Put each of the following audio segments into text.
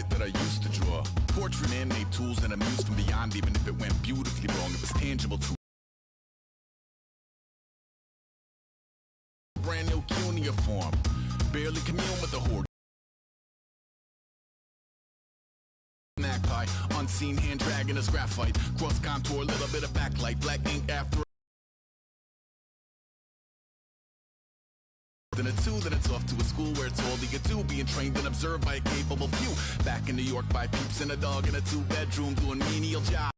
admit that I used to draw. Portrait and made tools and amused from beyond, even if it went beautifully wrong. It was tangible to brand new cuneiform. Barely commune with the horde. Magpie, unseen hand dragging his graphite. Cross contour, little bit of backlight. Black ink after. Then a two, then it's off to a school where it's all you get to, being trained and observed by a capable few. Back in New York by peeps and a dog in a two-bedroom doing menial jobs.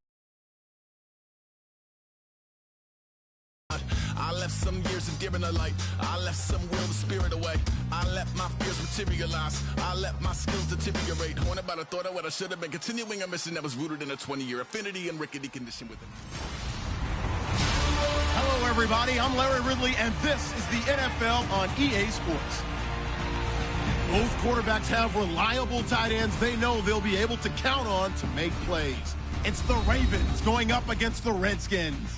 I left some years of giving a light. I left some will the spirit away. I let my fears materialize. I let my skills deteriorate. Haunted by the thought of what I should have been. Continuing a mission that was rooted in a 20-year affinity and rickety condition within. Hello, everybody. I'm Larry Ridley, and this is the NFL on EA Sports. Both quarterbacks have reliable tight ends they know they'll be able to count on to make plays. It's the Ravens going up against the Redskins.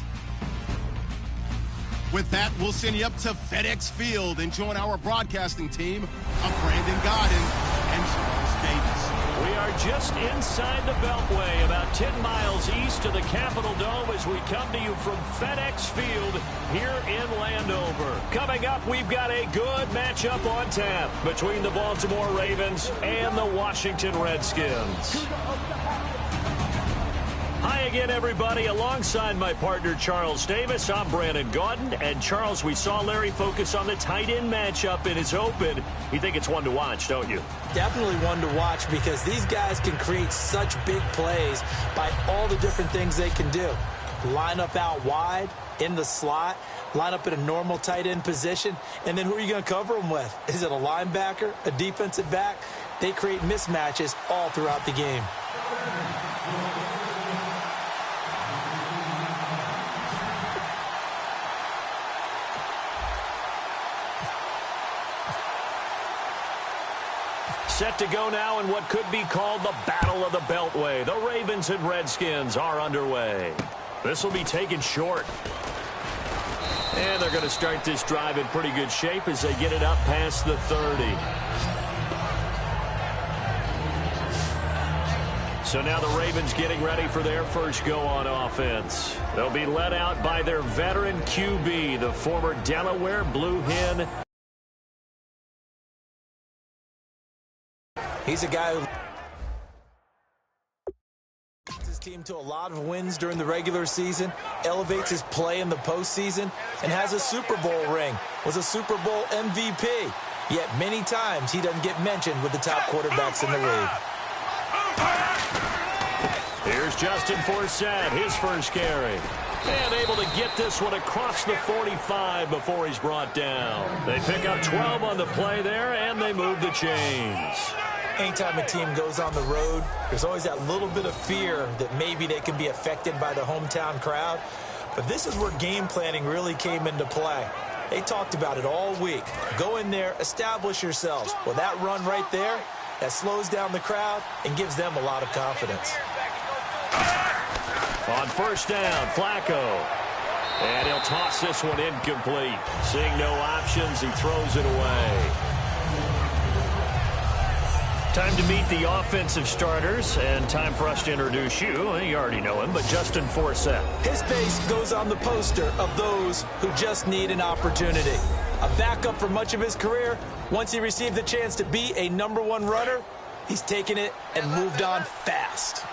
With that, we'll send you up to FedEx Field and join our broadcasting team of Brandon Godden and Charles Davis. We are just inside the Beltway, about 10 miles east of the Capitol Dome as we come to you from FedEx Field here in Landover. Coming up, we've got a good matchup on tap between the Baltimore Ravens and the Washington Redskins. Hi again, everybody. Alongside my partner, Charles Davis, I'm Brandon Gaudin. And, Charles, we saw Larry focus on the tight end matchup in his open. You think it's one to watch, don't you? Definitely one to watch because these guys can create such big plays by all the different things they can do. Line up out wide, in the slot, line up in a normal tight end position, and then who are you going to cover them with? Is it a linebacker, a defensive back? They create mismatches all throughout the game. Set to go now in what could be called the Battle of the Beltway. The Ravens and Redskins are underway. This will be taken short. And they're going to start this drive in pretty good shape as they get it up past the 30. So now the Ravens getting ready for their first go on offense. They'll be led out by their veteran QB, the former Delaware Blue Hen. He's a guy who leads his team to a lot of wins during the regular season, elevates his play in the postseason, and has a Super Bowl ring, was a Super Bowl MVP. Yet many times he doesn't get mentioned with the top quarterbacks in the league. Here's Justin Forsett, his first carry. And able to get this one across the 45 before he's brought down. They pick up 12 on the play there, and they move the chains. Anytime a team goes on the road, there's always that little bit of fear that maybe they can be affected by the hometown crowd. But this is where game planning really came into play. They talked about it all week. Go in there, establish yourselves. Well, that run right there, that slows down the crowd and gives them a lot of confidence. On first down, Flacco. And he'll toss this one incomplete. Seeing no options, he throws it away. Time to meet the offensive starters, and time for us to introduce you. You already know him, but Justin Forsett. His face goes on the poster of those who just need an opportunity. A backup for much of his career. Once he received the chance to be a #1 runner, he's taken it and moved on fast.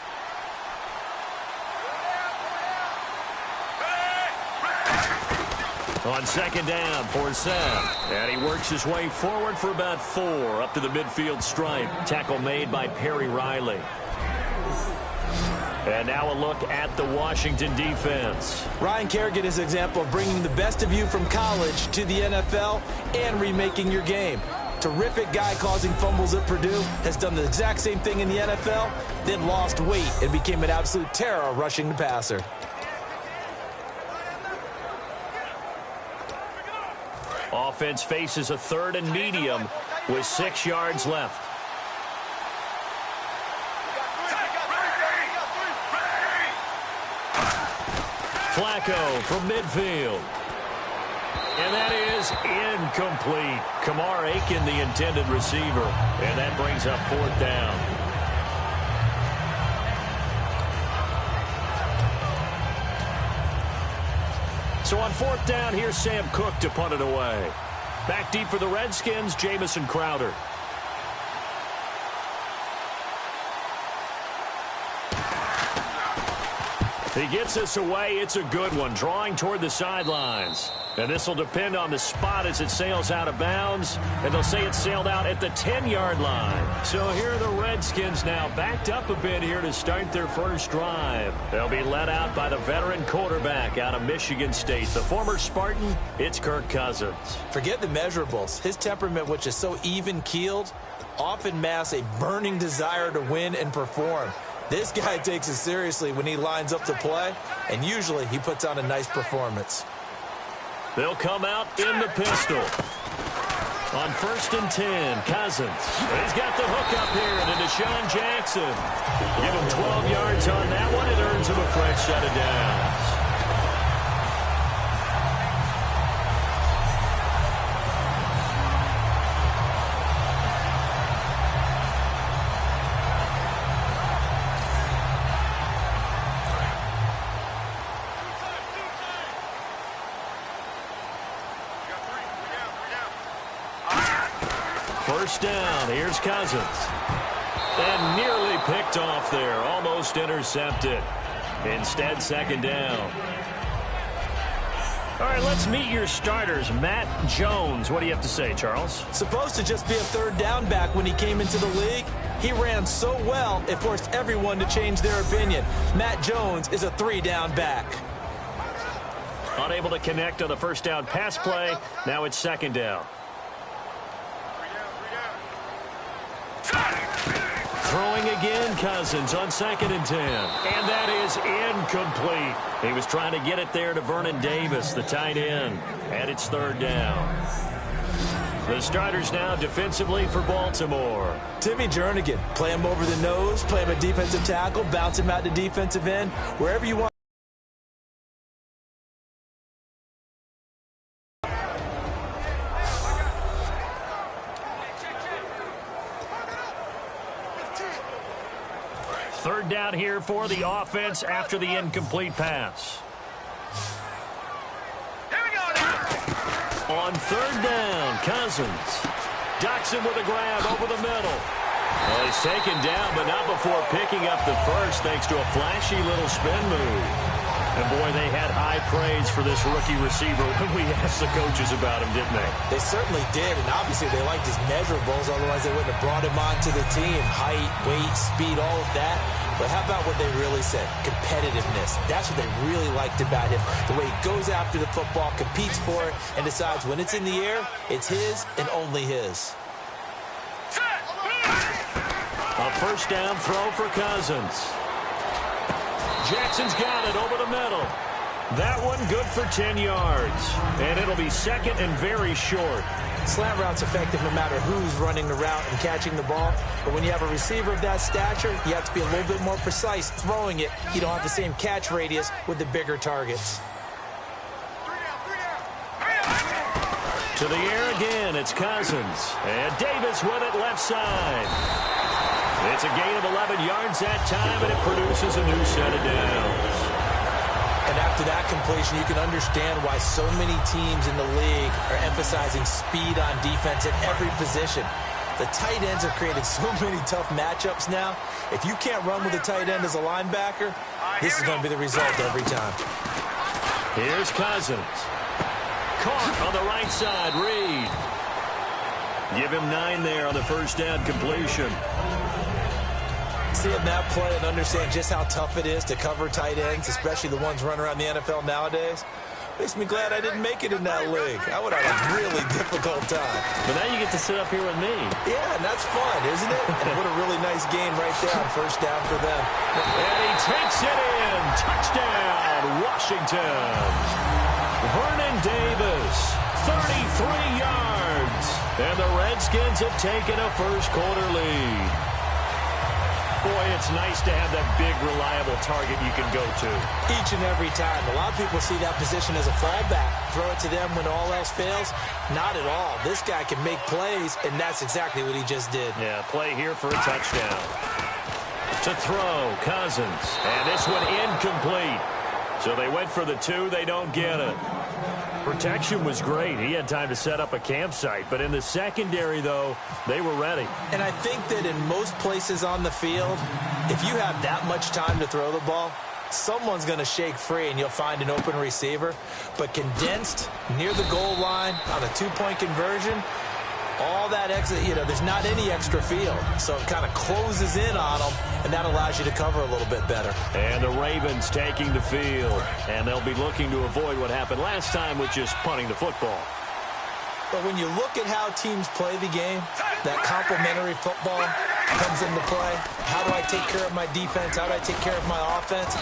On second down, Forsett. And he works his way forward for about 4 up to the midfield stripe. Tackle made by Perry Riley. And now a look at the Washington defense. Ryan Kerrigan is an example of bringing the best of you from college to the NFL and remaking your game. Terrific guy causing fumbles at Purdue, has done the exact same thing in the NFL, then lost weight and became an absolute terror rushing the passer. Offense faces a 3rd and medium with 6 yards left. Flacco from midfield. And that is incomplete. Kamar Aiken, the intended receiver. And that brings up 4th down. So on 4th down, here's Sam Cook to punt it away. Back deep for the Redskins, Jamison Crowder. He gets this away. It's a good one, drawing toward the sidelines. And this will depend on the spot as it sails out of bounds. And they'll say it sailed out at the 10-yard line. So here are the Redskins now backed up a bit here to start their first drive. They'll be led out by the veteran quarterback out of Michigan State. The former Spartan, it's Kirk Cousins. Forget the measurables. His temperament, which is so even-keeled, often masks a burning desire to win and perform. This guy takes it seriously when he lines up to play, and usually he puts on a nice performance. They'll come out in the pistol. On 1st and 10, Cousins. He's got the hook up here to Deshaun Jackson. Give him 12 yards on that one. It earns him a fresh set of downs. First down, here's Cousins. And nearly picked off there, almost intercepted. Instead, 2nd down. All right, let's meet your starters. Matt Jones, what do you have to say, Charles? Supposed to just be a 3rd down back when he came into the league. He ran so well, it forced everyone to change their opinion. Matt Jones is a 3-down back. Unable to connect on the 1st down pass play. Now it's 2nd down. Throwing again, Cousins on 2nd and 10. And that is incomplete. He was trying to get it there to Vernon Davis, the tight end. And it's 3rd down. The starters now defensively for Baltimore. Timmy Jernigan, play him over the nose, play him a defensive tackle, bounce him out to defensive end, wherever you want. Third down here for the offense after the incomplete pass. On 3rd down, Cousins. Docks him with a grab over the middle. Well, he's taken down, but not before picking up the first thanks to a flashy little spin move. And, boy, they had high praise for this rookie receiver when we asked the coaches about him, didn't they? They certainly did, and obviously they liked his measurables, otherwise they wouldn't have brought him onto the team. Height, weight, speed, all of that. But how about what they really said? Competitiveness. That's what they really liked about him. The way he goes after the football, competes for it, and decides when it's in the air, it's his and only his. A 1st down throw for Cousins. Jackson's got it over the middle. That one good for 10 yards. And it'll be 2nd and very short. Slant route's effective no matter who's running the route and catching the ball. But when you have a receiver of that stature, you have to be a little bit more precise throwing it. You don't have the same catch radius with the bigger targets. To the air again, it's Cousins. And Davis with it left side. It's a gain of 11 yards that time, and it produces a new set of downs. And after that completion, you can understand why so many teams in the league are emphasizing speed on defense at every position. The tight ends have created so many tough matchups now. If you can't run with a tight end as a linebacker, this is going to be the result every time. Here's Cousins. Caught on the right side, Reed. Give him 9 there on the 1st down completion. Seeing that play and understand just how tough it is to cover tight ends, especially the ones running around the NFL nowadays, makes me glad I didn't make it in that league. I would have a really difficult time. But now you get to sit up here with me. Yeah, and that's fun, isn't it? And what a really nice game right there on 1st down for them. And he takes it in. Touchdown, Washington. Vernon Davis, 33 yards. And the Redskins have taken a first-quarter lead. Boy, it's nice to have that big, reliable target you can go to. Each and every time. A lot of people see that position as a fallback. Throw it to them when all else fails. Not at all. This guy can make plays, and that's exactly what he just did. Yeah, play here for a touchdown. To throw, Cousins. And this one incomplete. So they went for the 2. They don't get it. Protection was great. He had time to set up a campsite. But in the secondary, though, they were ready. And I think that in most places on the field, if you have that much time to throw the ball, someone's going to shake free and you'll find an open receiver. But condensed near the goal line on a 2-point conversion, all that extra, there's not any extra field. So it kind of closes in on them, and that allows you to cover a little bit better. And the Ravens taking the field. And they'll be looking to avoid what happened last time with just punting the football. But when you look at how teams play the game, that complementary football comes into play. How do I take care of my defense? How do I take care of my offense?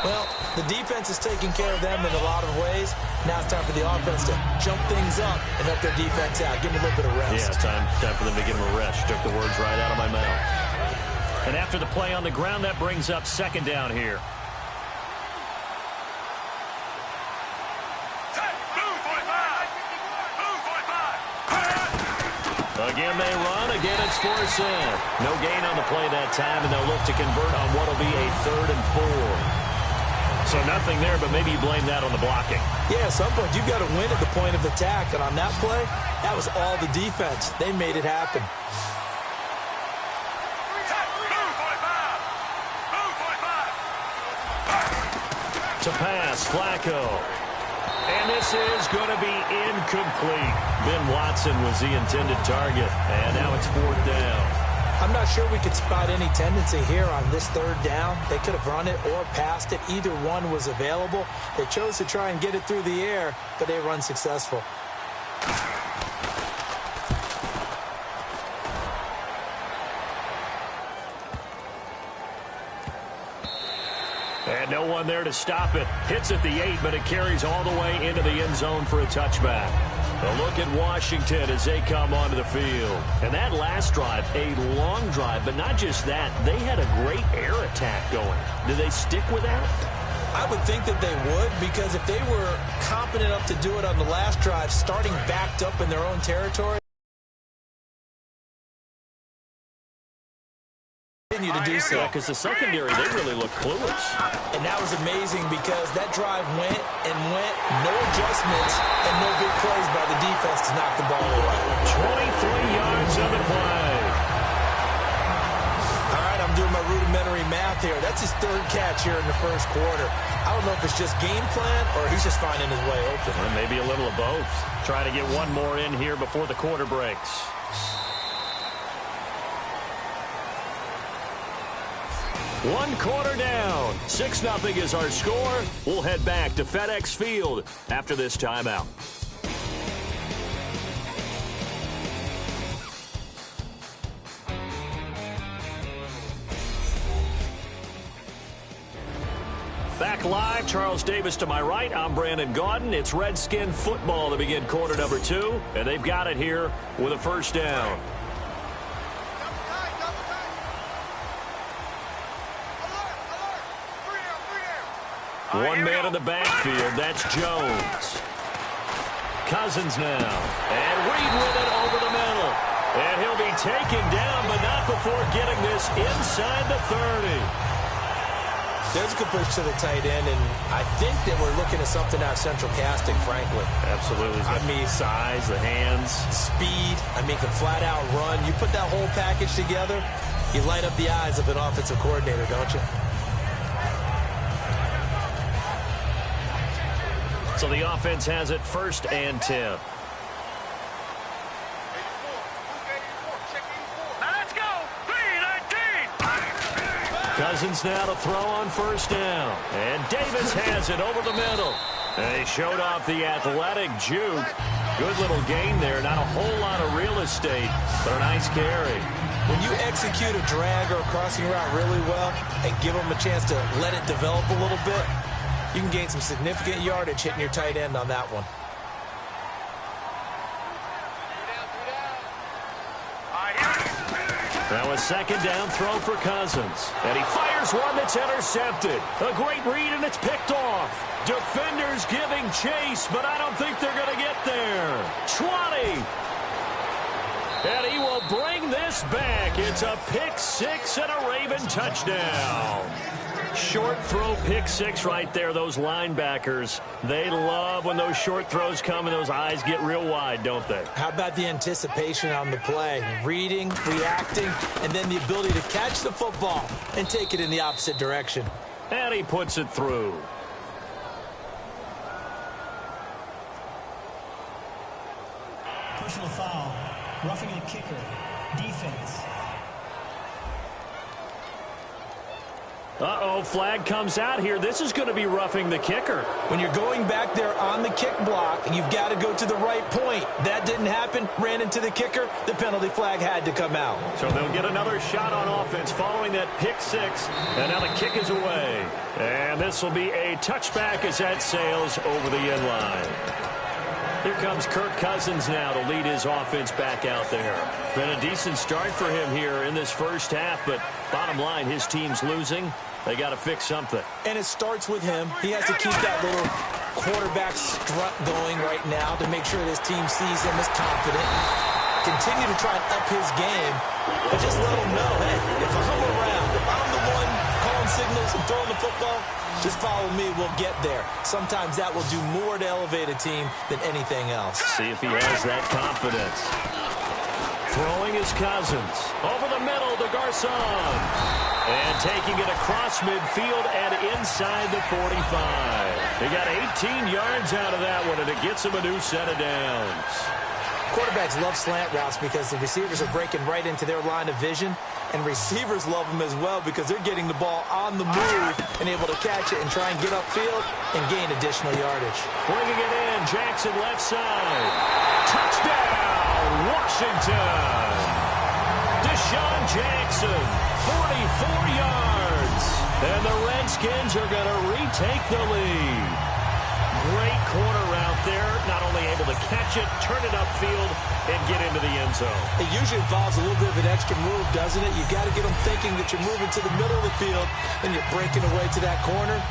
Well, the defense is taking care of them in a lot of ways. Now it's time for the offense to jump things up and help their defense out. Give them a little bit of rest. Yeah, time for them to give them a rest. Took the words right out of my mouth. And after the play on the ground, that brings up 2nd down here. Again, they run. Again, it's forced in. No gain on the play that time, and they'll look to convert on what will be a 3rd and 4. So nothing there, but maybe you blame that on the blocking. Yeah, at some point, you've got to win at the point of attack, and on that play, that was all the defense. They made it happen. To pass, Flacco. And this is going to be incomplete. Ben Watson was the intended target, and now it's 4th down. I'm not sure we could spot any tendency here on this 3rd down. They could have run it or passed it. Either one was available. They chose to try and get it through the air, but they were unsuccessful. And no one there to stop it. Hits at the 8, but it carries all the way into the end zone for a touchback. A look at Washington as they come onto the field. And that last drive, a long drive, but not just that. They had a great air attack going. Do they stick with that? I would think that they would, because if they were competent enough to do it on the last drive, starting backed up in their own territory, continue to do so. Yeah, because the secondary, they really look clueless. And that was amazing because that drive went and went, no adjustments, and no big plays by the defense to knock the ball away. 23 yards on the play. All right, I'm doing my rudimentary math here. That's his 3rd catch here in the 1st quarter. I don't know if it's just game plan or he's just finding his way open. Or maybe a little of both. Try to get one more in here before the quarter breaks. One quarter down. 6-0 is our score. We'll head back to FedEx Field after this timeout. Back live, Charles Davis to my right. I'm Brandon Gaudin. It's Redskin football to begin quarter number 2, and they've got it here with a 1st down. One man in the backfield. That's Jones. Cousins now. And Reed with it over the middle. And he'll be taken down, but not before getting this inside the 30. There's a good push to the tight end, and I think that we're looking at something out of central casting, frankly. Absolutely. I mean, size, the hands. Speed. I mean, can flat out run. You put that whole package together, you light up the eyes of an offensive coordinator, don't you? So the offense has it 1st and 10. Cousins now to throw on 1st down. And Davis has it over the middle. And he showed off the athletic juke. Good little gain there. Not a whole lot of real estate, but a nice carry. When you execute a drag or a crossing route really well and give them a chance to let it develop a little bit, you can gain some significant yardage hitting your tight end on that one. Now a 2nd down throw for Cousins. And he fires one that's intercepted. A great read, and it's picked off. Defenders giving chase, but I don't think they're going to get there. 20. And he will bring this back. It's a pick 6 and a Raven touchdown. Short throw pick six right there. Those linebackers, they love when those short throws come and those eyes get real wide, don't they? How about the anticipation on the play? Reading, reacting, and then the ability to catch the football and take it in the opposite direction. And he puts it through. Personal foul. Roughing a kicker. Defense. Uh-oh, flag comes out here. This is going to be roughing the kicker. When you're going back there on the kick block, you've got to go to the right point. That didn't happen. Ran into the kicker. The penalty flag had to come out. So they'll get another shot on offense following that pick six. And now the kick is away. And this will be a touchback as that sails over the end line. Here comes Kirk Cousins now to lead his offense back out there. Been a decent start for him here in this first half, but bottom line, his team's losing. They got to fix something. And it starts with him. He has to keep that little quarterback strut going right now to make sure this team sees him as confident. Continue to try and up his game, but just let him know, hey, if I'm around, if I'm the one calling signals and throwing the football, just follow me, we'll get there. Sometimes that will do more to elevate a team than anything else. See if he has that confidence. Throwing his Cousins. Over the middle to Garcon. And taking it across midfield and inside the 45. He got 18 yards out of that one, and it gets him a new set of downs. Quarterbacks love slant routes because the receivers are breaking right into their line of vision, and receivers love them as well because they're getting the ball on the move and able to catch it and try and get upfield and gain additional yardage. Bringing it in, Jackson left side. Touchdown, Washington. Deshaun Jackson, 44 yards. And the Redskins are going to retake the lead. Great corner route there. Not only able to catch it, turn it upfield, and get into the end zone. It usually involves a little bit of an extra move, doesn't it? You've got to get them thinking that you're moving to the middle of the field and you're breaking away to that corner.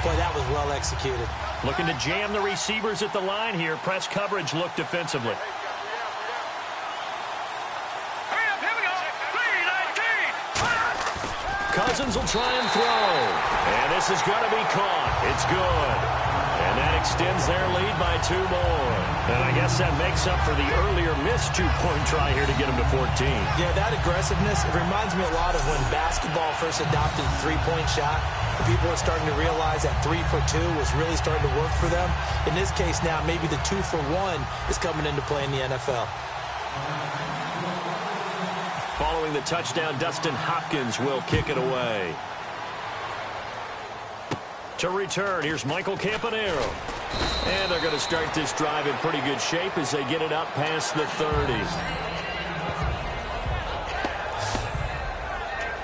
Boy, that was well executed. Looking to jam the receivers at the line here. Press coverage look defensively. Cousins will try and throw. And this is going to be caught. It's good. And that extends their lead by 2 more. And I guess that makes up for the earlier missed 2-point try here to get them to 14. Yeah, that aggressiveness, it reminds me a lot of when basketball first adopted the three-point shot. And people are starting to realize that 3 for 2 was really starting to work for them. In this case now, maybe the 2 for 1 is coming into play in the NFL. Following the touchdown, Dustin Hopkins will kick it away. To return, here's Michael Campanaro. And they're going to start this drive in pretty good shape as they get it up past the 30.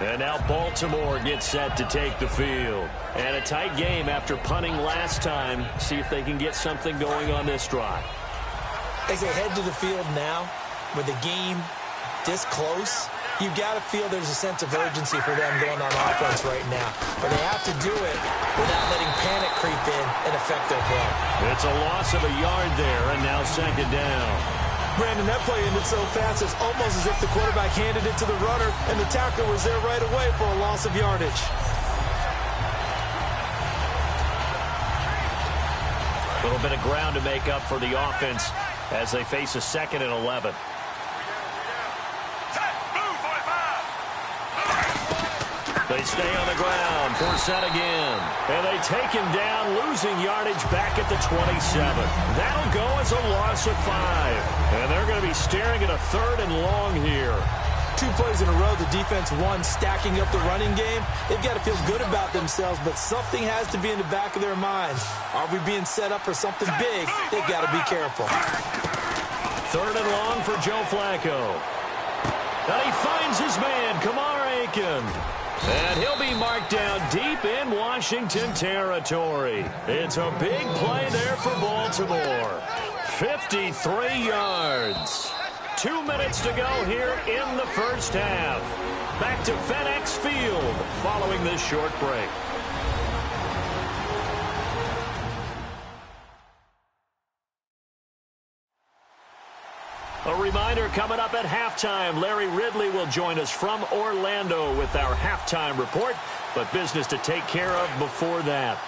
And now Baltimore gets set to take the field. And a tight game after punting last time. See if they can get something going on this drive. As they head to the field now, with the game this close, you've got to feel there's a sense of urgency for them going on offense right now. But they have to do it without letting panic creep in and affect their play. It's a loss of a yard there, and now second down. Brandon, that play ended so fast, it's almost as if the quarterback handed it to the runner, and the tackler was there right away for a loss of yardage. A little bit of ground to make up for the offense as they face a 2nd and 11. They stay on the ground for set again. And they take him down, losing yardage back at the 27. That'll go as a loss of 5. And they're going to be staring at a 3rd and long here. 2 plays in a row, the defense won, stacking up the running game. They've got to feel good about themselves, but something has to be in the back of their minds. Are we being set up for something big? They've got to be careful. 3rd and long for Joe Flacco. And he finds his man, Kamar Aiken. And he'll be marked down deep in Washington territory. It's a big play there for Baltimore. 53 yards. 2 minutes to go here in the first half. Back to FedEx Field following this short break. A reminder coming up at halftime, Larry Ridley will join us from Orlando with our halftime report. but business to take care of before that.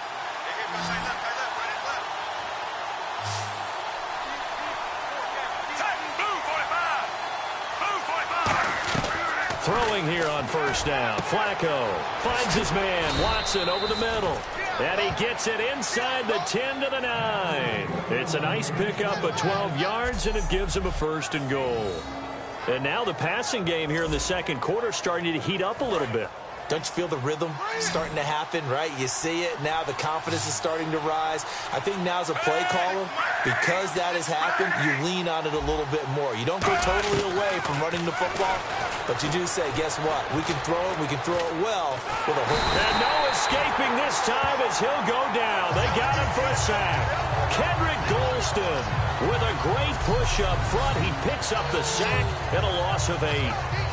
Throwing here on first down. Flacco finds his man. Watson over the middle. And he gets it inside the 10 to the 9. It's a nice pickup of 12 yards, and it gives him a 1st and goal. And now the passing game here in the second quarter starting to heat up a little bit. Don't you feel the rhythm starting to happen, right? You see it now. The confidence is starting to rise. I think now's a play caller. Because that has happened, you lean on it a little bit more. You don't go totally away from running the football, but you do say, guess what? We can throw it. We can throw it well with a hook. And no escaping this time as he'll go down. They got him for a sack. Kendrick Golston with a great push up front. He picks up the sack and a loss of 8.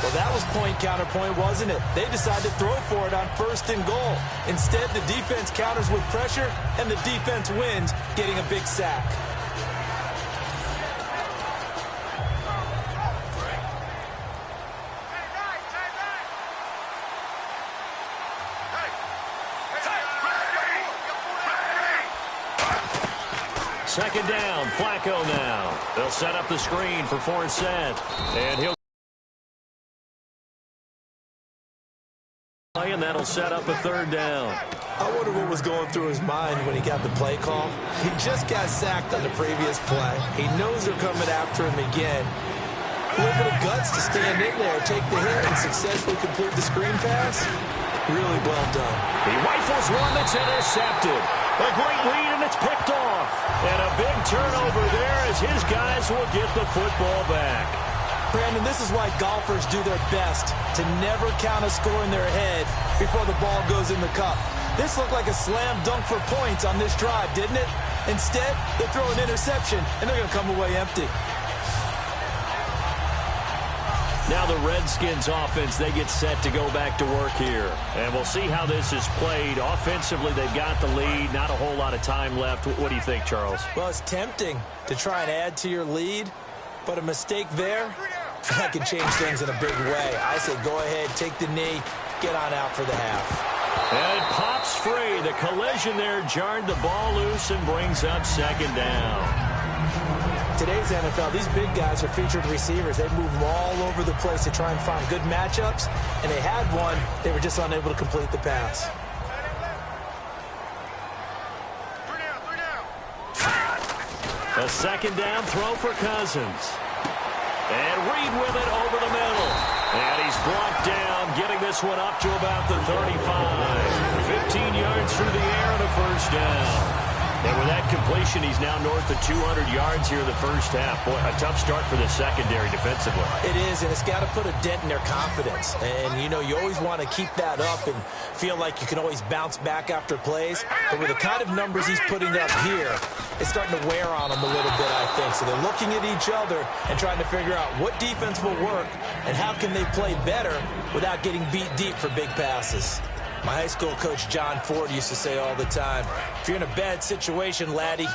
Well, that was point counterpoint, wasn't it? They decided to throw for it on 1st and goal. Instead, the defense counters with pressure, and the defense wins, getting a big sack. Second down, Flacco now. They'll set up the screen for Forsett, and he'll play, and that'll set up a 3rd down. I wonder what was going through his mind when he got the play call. He just got sacked on the previous play. He knows they're coming after him again. A little bit of guts to stand in there, take the hit, and successfully complete the screen pass. Really well done. He rifles one that's intercepted. A great lead, and it's picked off. And a big turnover there as his guys will get the football back. Brandon, this is why golfers do their best to never count a score in their head before the ball goes in the cup. This looked like a slam dunk for points on this drive, didn't it? Instead, they throw an interception, and they're going to come away empty. Now the Redskins offense, they get set to go back to work here. And we'll see how this is played. Offensively, they've got the lead. Not a whole lot of time left. What do you think, Charles? Well, it's tempting to try and add to your lead, but a mistake there, that can change things in a big way. I say go ahead, take the knee, get on out for the half. And it pops free. The collision there jarred the ball loose and brings up 2nd down. Today's NFL, these big guys are featured receivers. They move all over the place to try and find good matchups, and they had one. They were just unable to complete the pass. A 2nd down throw for Cousins. And Reed with it over the middle. And he's blocked down, getting this one up to about the 35. 15 yards through the air and a 1st down. And with that completion, he's now north of 200 yards here in the first half. Boy, a tough start for the secondary defensively. It is, and it's got to put a dent in their confidence. And, you know, you always want to keep that up and feel like you can always bounce back after plays. But with the kind of numbers he's putting up here, it's starting to wear on them a little bit, I think. So they're looking at each other and trying to figure out what defense will work and how can they play better without getting beat deep for big passes. My high school coach, John Ford, used to say all the time, if you're in a bad situation, laddie,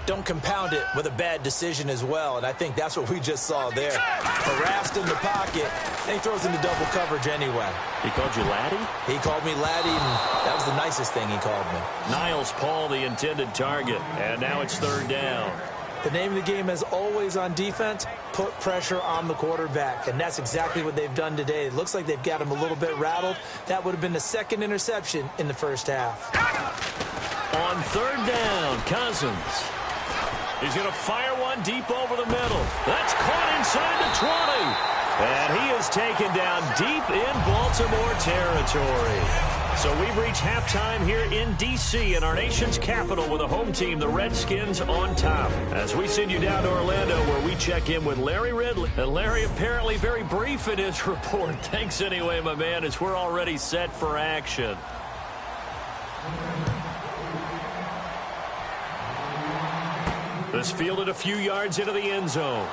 don't compound it with a bad decision as well. And I think that's what we just saw there. Harassed in the pocket, and he throws into double coverage anyway. He called you laddie? He called me laddie, and that was the nicest thing he called me. Niles Paul, the intended target, and now it's 3rd down. The name of the game is always on defense, put pressure on the quarterback. And that's exactly what they've done today. It looks like they've got him a little bit rattled. That would have been the 2nd interception in the first half. On 3rd down, Cousins. He's going to fire one deep over the middle. That's caught inside the 20. And he is taken down deep in Baltimore territory. So we've reached halftime here in D.C. in our nation's capital with a home team, the Redskins, on top. As we send you down to Orlando where we check in with Larry Ridley. And Larry apparently very brief in his report. Thanks anyway, my man, as we're already set for action. This fielded a few yards into the end zone.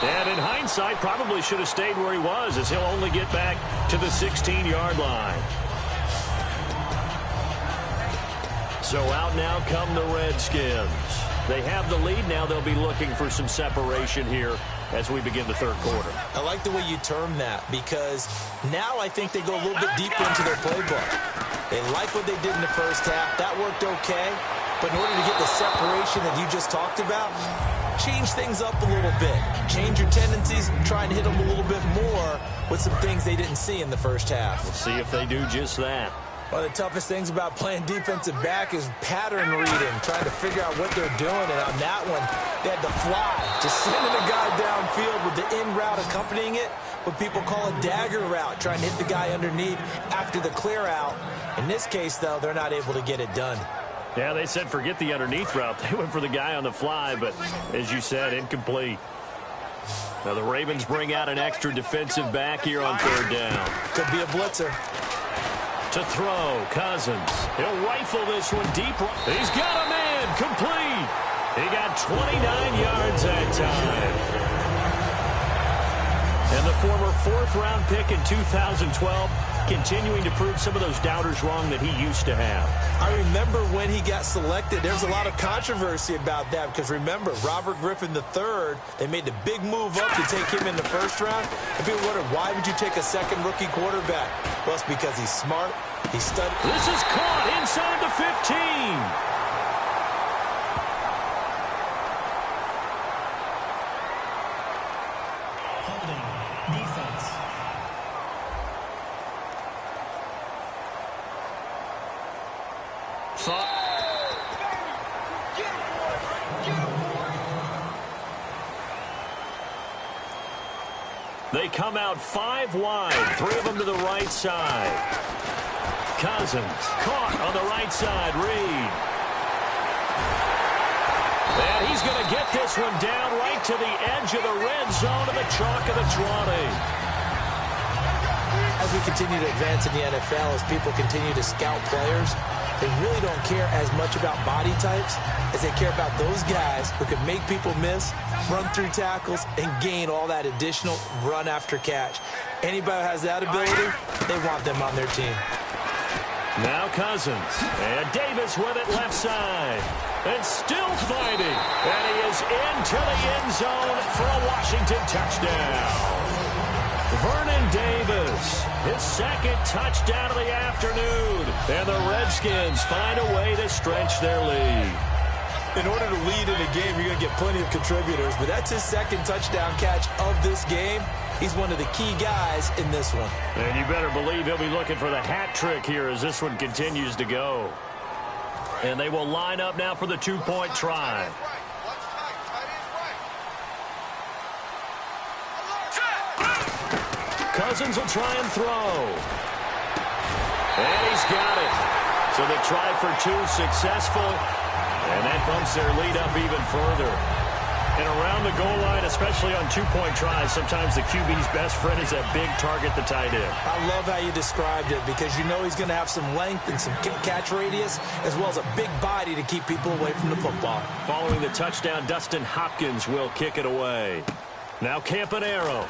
And in hindsight, probably should have stayed where he was, as he'll only get back to the 16-yard line. So out now come the Redskins. They have the lead now. They'll be looking for some separation here as we begin the third quarter. I like the way you term that, because now I think they go a little bit deeper into their playbook. They like what they did in the first half. That worked okay. But in order to get the separation that you just talked about, change things up a little bit. Change your tendencies, try and hit them a little bit more with some things they didn't see in the first half. We'll see if they do just that. One of the toughest things about playing defensive back is pattern reading, trying to figure out what they're doing. And on that one, they had the fly, just sending a guy downfield with the in route accompanying it, what people call a dagger route, trying to hit the guy underneath after the clear out. In this case, though, they're not able to get it done. Yeah, they said forget the underneath route. They went for the guy on the fly, but as you said, incomplete. Now the Ravens bring out an extra defensive back here on third down. Could be a blitzer. To throw, Cousins. He'll rifle this one deep. He's got a man, complete. He got 29 yards that time. And the former fourth-round pick in 2012 continuing to prove some of those doubters wrong that he used to have. I remember when he got selected, there was a lot of controversy about that because remember, Robert Griffin III, they made the big move up to take him in the first round. And people wondered, why would you take a second rookie quarterback? Well, it's because he's smart, he's studied. This is caught inside the 15. They come out 5 wide, 3 of them to the right side. Cousins caught on the right side. Reed. And he's going to get this one down right to the edge of the red zone of the chalk of the 20. As we continue to advance in the NFL, as people continue to scout players, they really don't care as much about body types as they care about those guys who can make people miss, run through tackles, and gain all that additional run after catch. Anybody who has that ability, they want them on their team. Now Cousins. And Davis with it left side. And still fighting. And he is into the end zone for a Washington touchdown. Vernon Davis, his second touchdown of the afternoon. And the Redskins find a way to stretch their lead. In order to lead in a game, you're going to get plenty of contributors, but that's his second touchdown catch of this game. He's one of the key guys in this one. And you better believe he'll be looking for the hat trick here as this one continues to go. And they will line up now for the two-point try. Cousins will try and throw. And he's got it. So they tried for 2, successful. And that bumps their lead up even further. And around the goal line, especially on two-point tries, sometimes the QB's best friend is that big target, the tight end. I love how you described it because you know he's going to have some length and some catch radius as well as a big body to keep people away from the football. Following the touchdown, Dustin Hopkins will kick it away. Now Campanaro.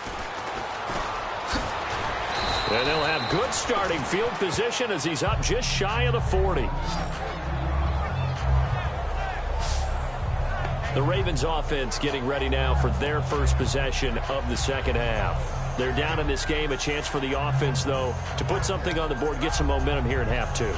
And they'll have good starting field position as he's up just shy of the 40. The Ravens offense getting ready now for their first possession of the second half. They're down in this game. A chance for the offense, though, to put something on the board, get some momentum here in half 2.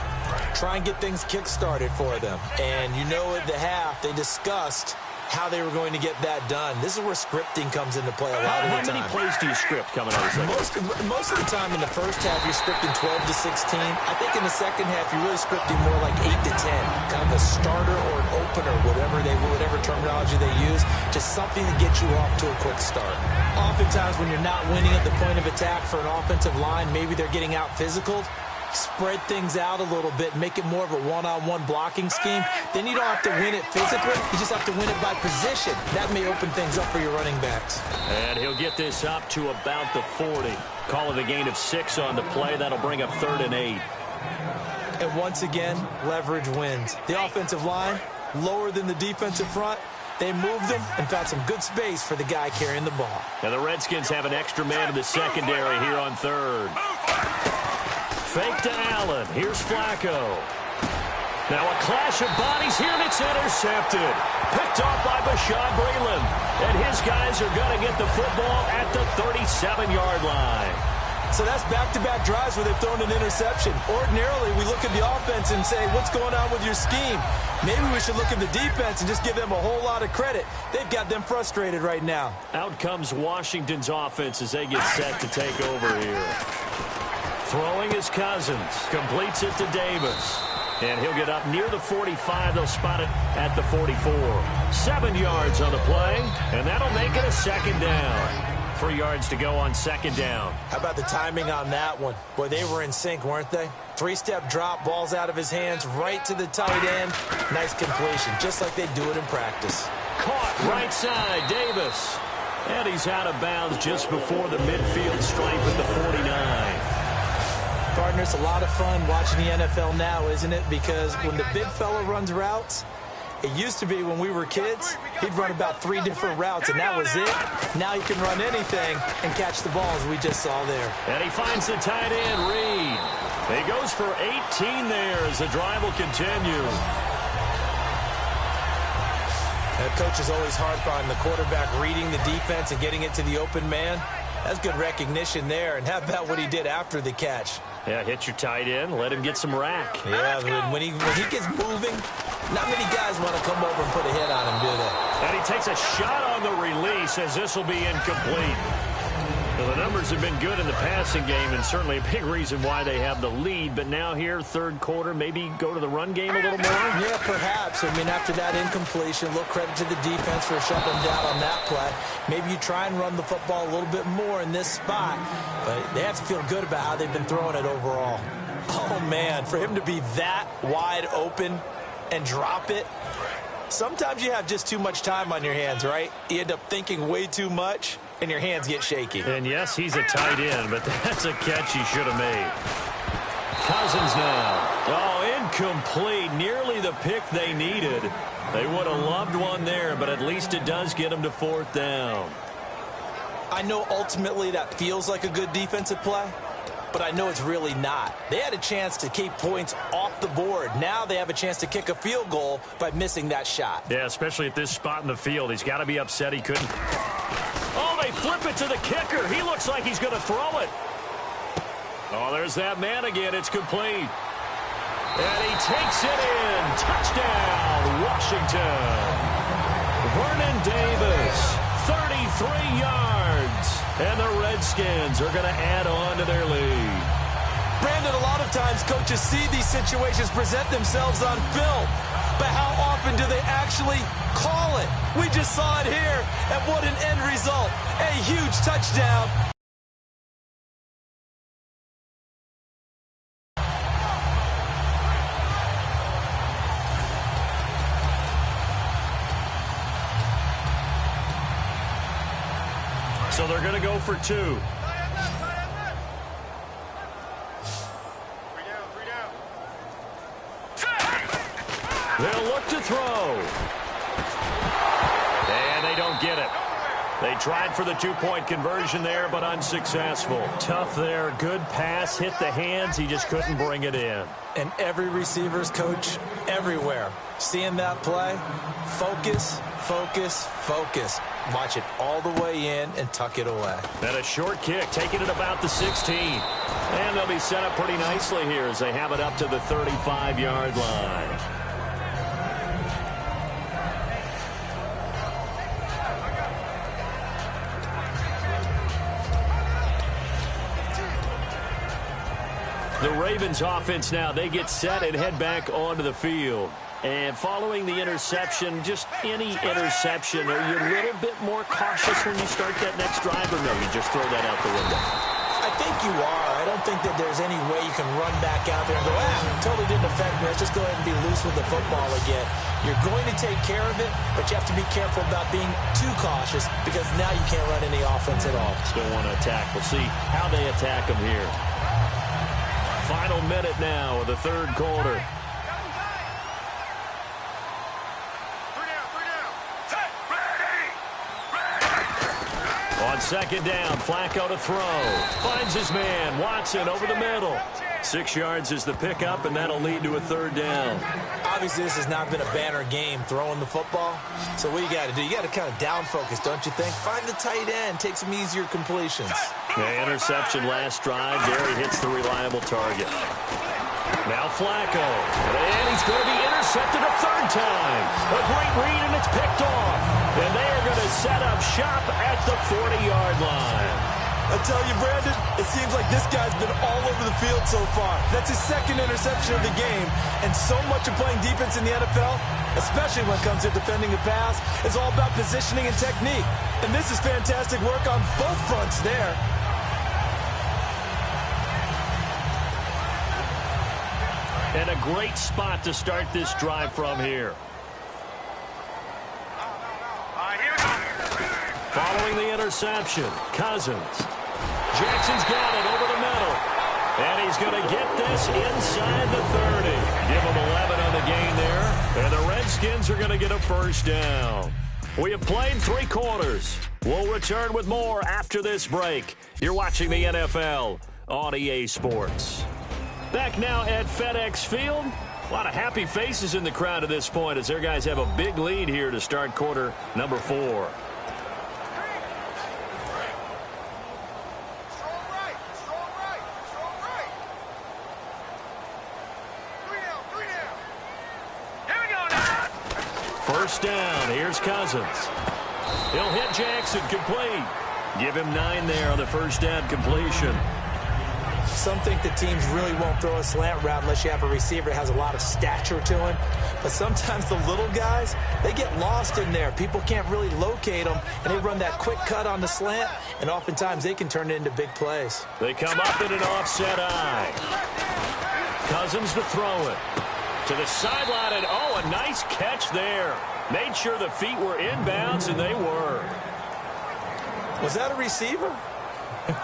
Try and get things kick-started for them. And you know at the half, they discussed how they were going to get that done. This is where scripting comes into play a lot of the time. How many plays do you script coming out of the second? Most of the time in the first half, you're scripting 12 to 16. I think in the second half, you're really scripting more like 8 to 10. Kind of a starter or an opener, whatever terminology they use, just something to get you off to a quick start. Oftentimes, when you're not winning at the point of attack for an offensive line, maybe they're getting out physical. Spread things out a little bit, make it more of a one-on-one blocking scheme. Then you don't have to win it physically. You just have to win it by position. That may open things up for your running backs. And he'll get this up to about the 40. Call it a gain of 6 on the play. That'll bring up 3rd and 8. And once again, leverage wins. The offensive line, lower than the defensive front. They moved them and found some good space for the guy carrying the ball. And the Redskins have an extra man in the secondary here on 3rd. Fake to Allen. Here's Flacco. Now a clash of bodies here, and it's intercepted. Picked off by Bashaud Breeland. And his guys are going to get the football at the 37-yard line. So that's back-to-back drives where they've thrown an interception. Ordinarily, we look at the offense and say, what's going on with your scheme? Maybe we should look at the defense and just give them a whole lot of credit. They've got them frustrated right now. Out comes Washington's offense as they get set to take over here. Throwing is Cousins. Completes it to Davis. And he'll get up near the 45. They'll spot it at the 44. 7 yards on the play, and that'll make it a second down. 3 yards to go on second down. How about the timing on that one? Boy, they were in sync, weren't they? 3-step drop, balls out of his hands, right to the tight end. Nice completion, just like they do it in practice. Caught right side, Davis. And he's out of bounds just before the midfield stripe at the 49. Partner, it's a lot of fun watching the NFL now, isn't it? Because when the big fella runs routes, it used to be when we were kids, he'd run about 3 different routes, and that was it. Now he can run anything and catch the ball, as we just saw there. And he finds the tight end, Reed. He goes for 18 there as the drive will continue. The coach is always hard on the quarterback reading the defense and getting it to the open man. That's good recognition there. And how about what he did after the catch? Yeah, hit your tight end, let him get some rack. Yeah, when he gets moving, not many guys want to come over and put a hit on him, do they? And he takes a shot on the release as this will be incomplete. Well, the numbers have been good in the passing game and certainly a big reason why they have the lead. But now here, third quarter, maybe go to the run game a little more? Yeah, perhaps. I mean, after that incompletion, a little credit to the defense for shutting them down on that play. Maybe you try and run the football a little bit more in this spot. But they have to feel good about how they've been throwing it overall. Oh, man, for him to be that wide open and drop it. Sometimes you have just too much time on your hands, right? You end up thinking way too much, and your hands get shaky. And yes, he's a tight end, but that's a catch he should have made. Cousins now. Oh, incomplete. Nearly the pick they needed. They would have loved one there, but at least it does get them to fourth down. I know ultimately that feels like a good defensive play, but I know it's really not. They had a chance to keep points off the board. Now they have a chance to kick a field goal by missing that shot. Yeah, especially at this spot in the field. He's got to be upset he couldn't. Oh, they flip it to the kicker. He looks like he's going to throw it. Oh, there's that man again. It's complete. And he takes it in. Touchdown, Washington. Vernon Davis, 33 yards. And the Redskins are going to add on to their lead. Brandon, a lot of times coaches see these situations present themselves on film. But how often do they actually call it? We just saw it here, and what an end result. A huge touchdown. So they're going to go for 2. They'll look to throw. And they don't get it. They tried for the 2-point conversion there, but unsuccessful. Tough there. Good pass. Hit the hands. He just couldn't bring it in. And every receiver's coach everywhere. Seeing that play, focus, focus, focus. Watch it all the way in and tuck it away. And a short kick, taking it about the 16. And they'll be set up pretty nicely here as they have it up to the 35-yard line. The Ravens offense now, they get set and head back onto the field. And following the interception, just any interception, are you a little bit more cautious when you start that next drive, or no, you just throw that out the window? I think you are. I don't think that there's any way you can run back out there and go, totally didn't affect me. Let's just go ahead and be loose with the football again. You're going to take care of it, but you have to be careful about being too cautious because now you can't run any offense at all. Still want to attack. We'll see how they attack them here. Final minute now of the third quarter. On second down, Flacco to throw. Finds his man, Watson over the middle. 6 yards is the pickup, and that'll lead to a 3rd down. Obviously, this has not been a banner game throwing the football. So what you got to do, you got to kind of down focus, don't you think? Find the tight end, take some easier completions. The interception last drive. There he hits the reliable target. Now Flacco. And he's going to be intercepted a 3rd time. A great read, and it's picked off. And they are going to set up shop at the 40-yard line. I tell you, Brandon, it seems like this guy's been all over the field so far. That's his 2nd interception of the game. And so much of playing defense in the NFL, especially when it comes to defending a pass, is all about positioning and technique. And this is fantastic work on both fronts there. And a great spot to start this drive from here. Following the interception, Cousins. Jackson's got it over the middle. And he's going to get this inside the 30. Give him 11 on the gain there. And the Redskins are going to get a 1st down. We have played 3 quarters. We'll return with more after this break. You're watching the NFL on EA Sports. Back now at FedEx Field. A lot of happy faces in the crowd at this point as their guys have a big lead here to start quarter number 4. First down. Here's Cousins. He'll hit Jackson complete. Give him 9 there on the 1st down completion. Some think that teams really won't throw a slant route unless you have a receiver that has a lot of stature to him. But sometimes the little guys, they get lost in there. People can't really locate them, and they run that quick cut on the slant, and oftentimes they can turn it into big plays. They come up in an offset eye. Cousins to throw it. To the sideline, and oh, a nice catch there. Made sure the feet were inbounds, and they were. Was that a receiver?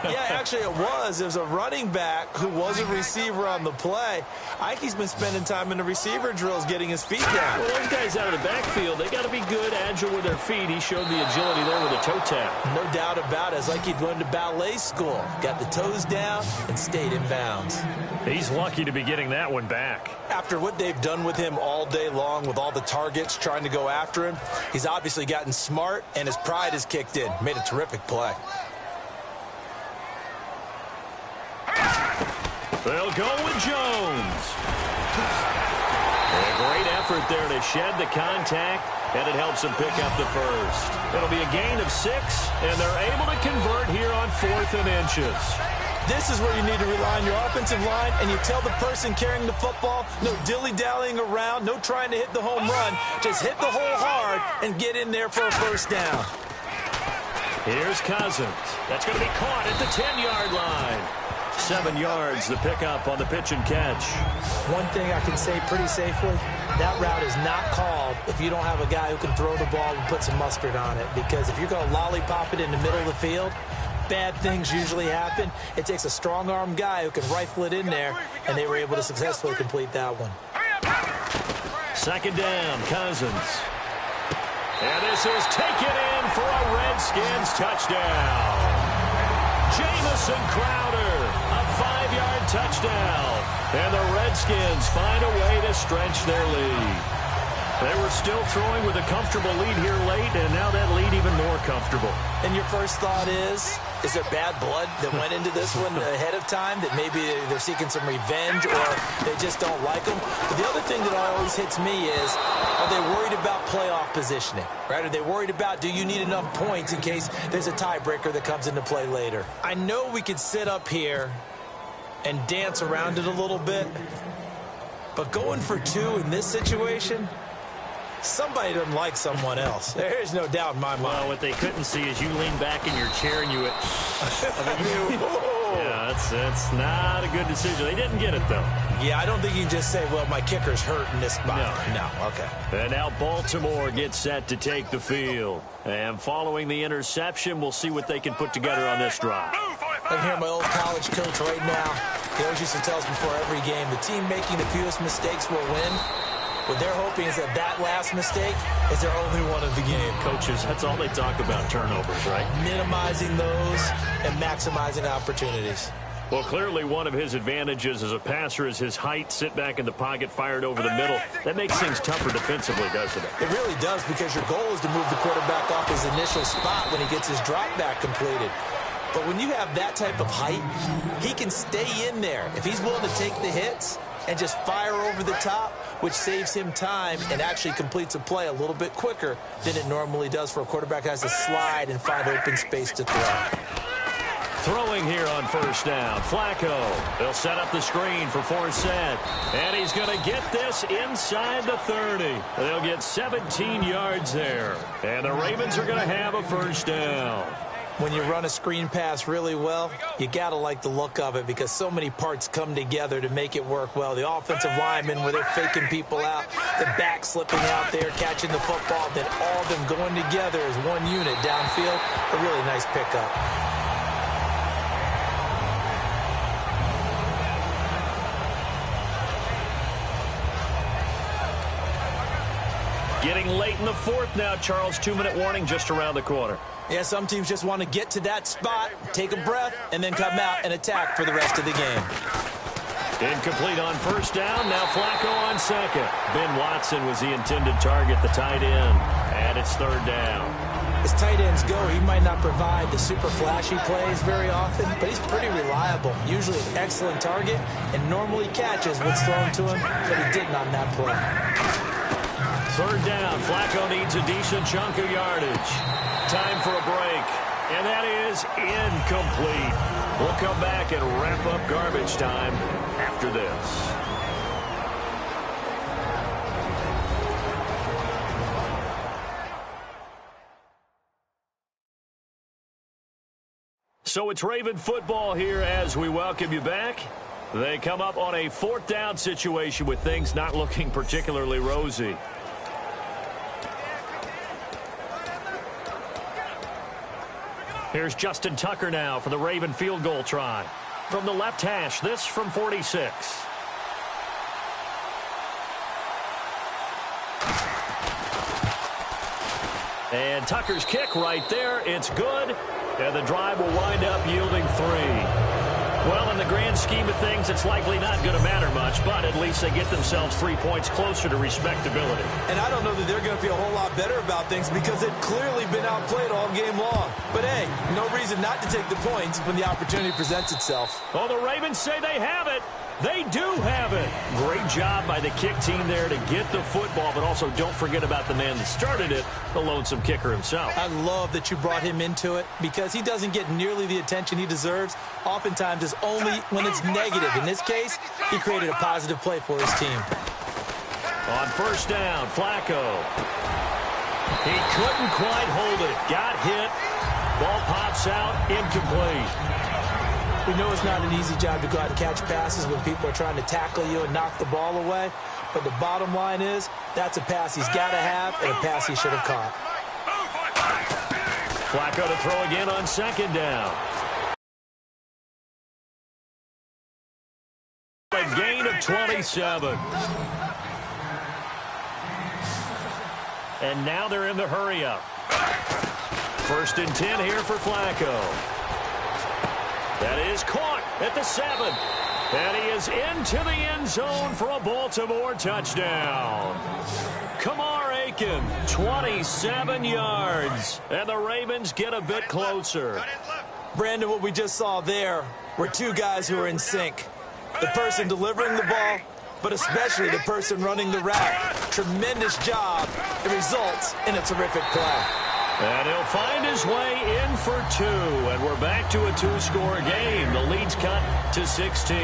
Yeah, actually it was. It was a running back who was a receiver on the play. Ike's been spending time in the receiver drills getting his feet down. Well, those guys out of the backfield, they got to be good, agile with their feet. He showed the agility there with a toe tap. No doubt about it. It's like he'd gone to ballet school. Got the toes down and stayed in bounds. He's lucky to be getting that one back. After what they've done with him all day long with all the targets trying to go after him, he's obviously gotten smart and his pride has kicked in. Made a terrific play. They'll go with Jones. A great effort there to shed the contact, and it helps them pick up the 1st. It'll be a gain of 6, and they're able to convert here on 4th and inches. This is where you need to rely on your offensive line, and you tell the person carrying the football, no dilly-dallying around, no trying to hit the home run. Just hit the hole hard and get in there for a 1st down. Here's Cousins. That's going to be caught at the 10-yard line. 7 yards, the pickup on the pitch and catch. One thing I can say pretty safely, that route is not called if you don't have a guy who can throw the ball and put some mustard on it. Because if you're going to lollipop it in the middle of the field, bad things usually happen. It takes a strong-arm guy who can rifle it in there, and they were able to successfully complete that one. 2nd down, Cousins. And this is taken in for a Redskins touchdown. Jamison Crowder, a 5-yard touchdown. And the Redskins find a way to stretch their lead. They were still throwing with a comfortable lead here late, and now that lead even more comfortable. And your first thought is there bad blood that went into this one ahead of time, that maybe they're seeking some revenge or they just don't like them? But the other thing that always hits me is, are they worried about playoff positioning? Right? Are they worried about, do you need enough points in case there's a tiebreaker that comes into play later? I know we could sit up here and dance around it a little bit, but going for 2 in this situation, somebody doesn't like someone else. There's no doubt in my mind. Well, what they couldn't see is you lean back in your chair and you went, yeah, that's not a good decision. They didn't get it, though. Yeah, I don't think you can just say, well, my kicker's hurt in this spot. No, okay. And now Baltimore gets set to take the field. And following the interception, we'll see what they can put together on this drive. I can hear my old college coach right now. He always used to tell us before every game, the team making the fewest mistakes will win. What they're hoping is that last mistake is their only one of the game. Coaches, that's all they talk about, turnovers, right? Minimizing those and maximizing opportunities. Well, clearly one of his advantages as a passer is his height. Sit back in the pocket, fired over the middle. That makes things tougher defensively, doesn't it? It really does, because your goal is to move the quarterback off his initial spot when he gets his drop back completed. But when you have that type of height, he can stay in there. If he's willing to take the hits and just fire over the top, which saves him time and actually completes a play a little bit quicker than it normally does for a quarterback that has to slide and find open space to throw. Throwing here on first down, Flacco. They'll set up the screen for Forsett. And he's going to get this inside the 30. They'll get 17 yards there. And the Ravens are going to have a first down. When you run a screen pass really well, you got to like the look of it, because so many parts come together to make it work well. The offensive linemen, where they're faking people out, the back slipping out there, catching the football, then all of them going together as one unit downfield. A really nice pickup. Getting late in the fourth now, Charles. 2-minute warning just around the corner. Yeah, some teams just want to get to that spot, take a breath, and then come out and attack for the rest of the game. Incomplete on first down. Now Flacco on second. Ben Watson was the intended target, the tight end. And it's third down. As tight ends go, he might not provide the super flashy plays very often, but he's pretty reliable. Usually an excellent target, and normally catches what's thrown to him, but he didn't on that play. Third down. Flacco needs a decent chunk of yardage. Time for a break. And that is incomplete. We'll come back and wrap up garbage time after this. So it's Raven football here as we welcome you back. They come up on a fourth down situation with things not looking particularly rosy. Here's Justin Tucker now for the Raven field goal try. From the left hash, this from 46. And Tucker's kick right there. It's good. And the drive will wind up yielding 3. Well, in the grand scheme of things, it's likely not going to matter much, but at least they get themselves 3 points closer to respectability. And I don't know that they're going to feel a whole lot better about things, because they've clearly been outplayed all game long. But, hey, no reason not to take the points when the opportunity presents itself. Oh, the Ravens say they have it. They do have it. Great job by the kick team there to get the football, but also don't forget about the man that started it, the lonesome kicker himself. I love that you brought him into it, because he doesn't get nearly the attention he deserves. Oftentimes it's only when it's negative. In this case, he created a positive play for his team. On first down, Flacco. He couldn't quite hold it. Got hit. Ball pops out, incomplete. We know it's not an easy job to go out and catch passes when people are trying to tackle you and knock the ball away. But the bottom line is, that's a pass he's got to have and a pass he should have caught. Flacco to throw again on second down. A gain of 27. And now they're in the hurry-up. First and 10 here for Flacco. That is caught at the 7. And he is into the end zone for a Baltimore touchdown. Kamar Aiken, 27 yards. And the Ravens get a bit closer. Brandon, what we just saw there were two guys who are in sync. The person delivering the ball, but especially the person running the route. Tremendous job. It results in a terrific play. And he'll find his way in for 2. And we're back to a 2-score game. The lead's cut to 16.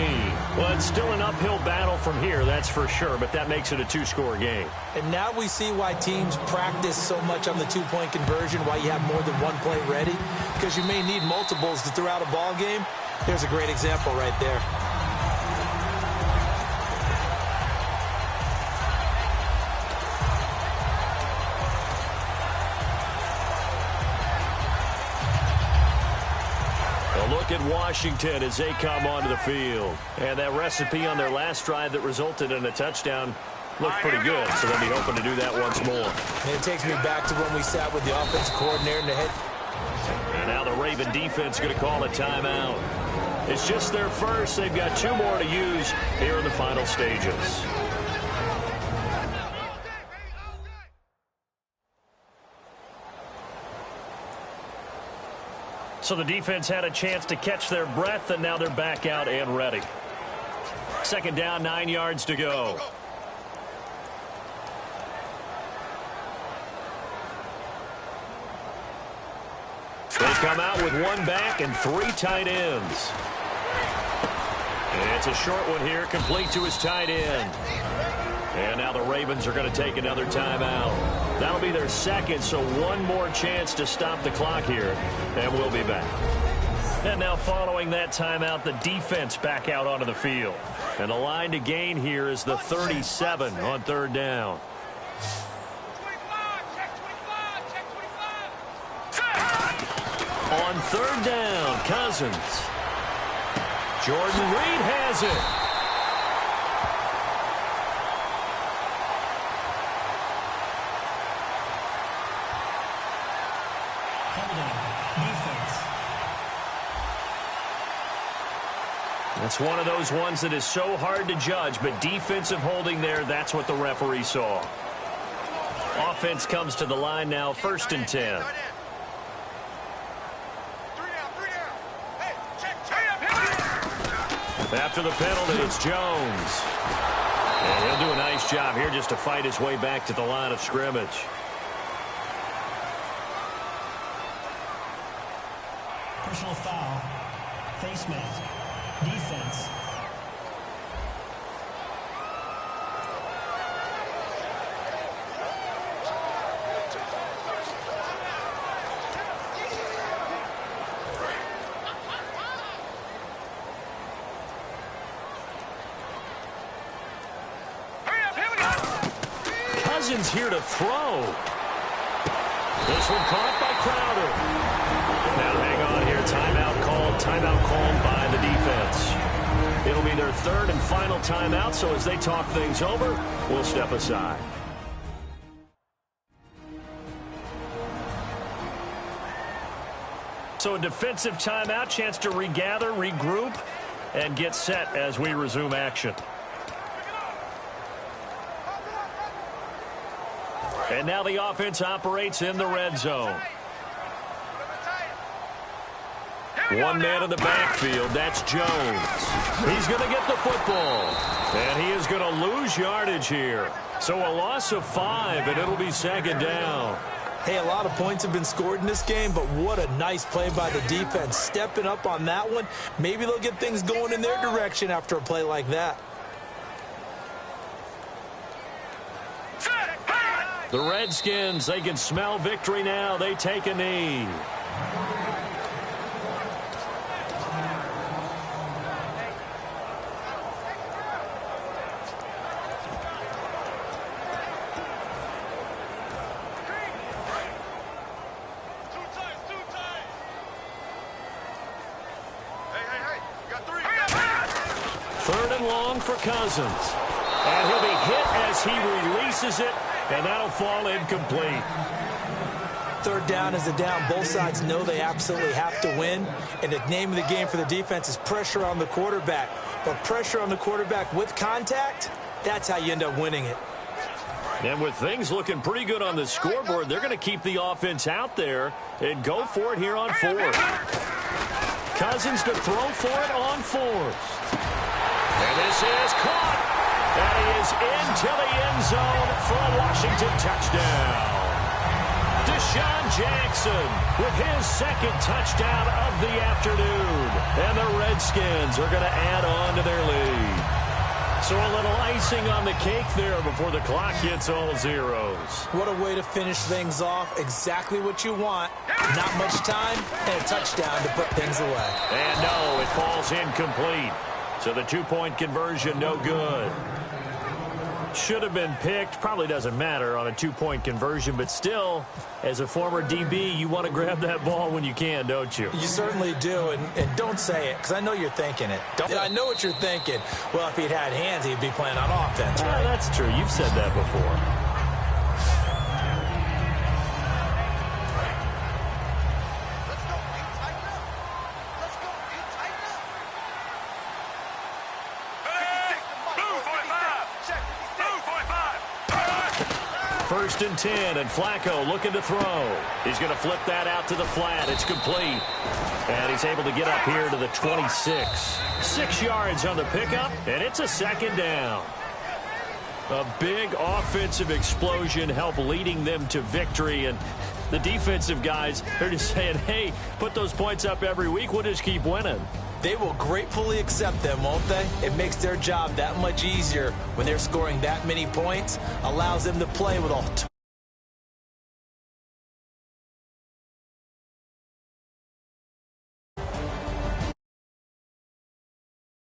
Well, it's still an uphill battle from here, that's for sure. But that makes it a 2-score game. And now we see why teams practice so much on the 2-point conversion, why you have more than one play ready. Because you may need multiples to throw out a ball game. There's a great example right there. Look at Washington as they come onto the field. And that recipe on their last drive that resulted in a touchdown looked pretty good, so they'll be hoping to do that once more. And it takes me back to when we sat with the offensive coordinator in the head. And now the Raven defense going to call a timeout. It's just their first. They've got 2 more to use here in the final stages. So the defense had a chance to catch their breath, and now they're back out and ready. 2nd down, 9 yards to go. They come out with 1 back and 3 tight ends. And it's a short one here, complete to his tight end. And now the Ravens are going to take another timeout. That'll be their 2nd, so 1 more chance to stop the clock here. And we'll be back. And now following that timeout, the defense back out onto the field. And the line to gain here is the 37 on 3rd down. On 3rd down, Cousins. Jordan Reed has it. It's one of those ones that is so hard to judge, but defensive holding there, that's what the referee saw. Offense comes to the line now, 1st and 10. After the penalty, it's Jones. And he'll do a nice job here just to fight his way back to the line of scrimmage. Personal foul. Face mask. Defense. Cousins here to throw. This one caught by Crowder. Now hang on here. Timeout called by the defense. It'll be their 3rd and final timeout, so as they talk things over, we'll step aside. So a defensive timeout, chance to regather, regroup, and get set as we resume action. And now the offense operates in the red zone. 1 man in the backfield, that's Jones. He's going to get the football. And he is going to lose yardage here. So a loss of 5, and it'll be 2nd down. Hey, a lot of points have been scored in this game, but what a nice play by the defense. Stepping up on that one. Maybe they'll get things going in their direction after a play like that. The Redskins, they can smell victory now. They take a knee. For Cousins. And he'll be hit as he releases it, and that'll fall incomplete. 3rd down is a down. Both sides know they absolutely have to win, and the name of the game for the defense is pressure on the quarterback. But pressure on the quarterback with contact, that's how you end up winning it. And with things looking pretty good on the scoreboard, they're going to keep the offense out there and go for it here on 4th. Cousins to throw for it on 4th. And this is caught. And he is into the end zone for a Washington touchdown. Deshaun Jackson with his 2nd touchdown of the afternoon. And the Redskins are going to add on to their lead. So a little icing on the cake there before the clock hits all zeros. What a way to finish things off. Exactly what you want. Not much time and a touchdown to put things away. And no, it falls incomplete. So the 2-point conversion, no good. Should have been picked. Probably doesn't matter on a 2-point conversion, but still, as a former DB, you want to grab that ball when you can, don't you? You certainly do, and don't say it, because I know you're thinking it. I know what you're thinking. Well, if he'd had hands, he'd be playing on offense, right? That's true. You've said that before. 1st and 10, and Flacco looking to throw. He's going to flip that out to the flat. It's complete. And he's able to get up here to the 26. 6 yards on the pickup, and it's a 2nd down. A big offensive explosion helped leading them to victory, and the defensive guys are just saying, hey, put those points up every week. We'll just keep winning. They will gratefully accept them, won't they? It makes their job that much easier when they're scoring that many points, allows them to play with a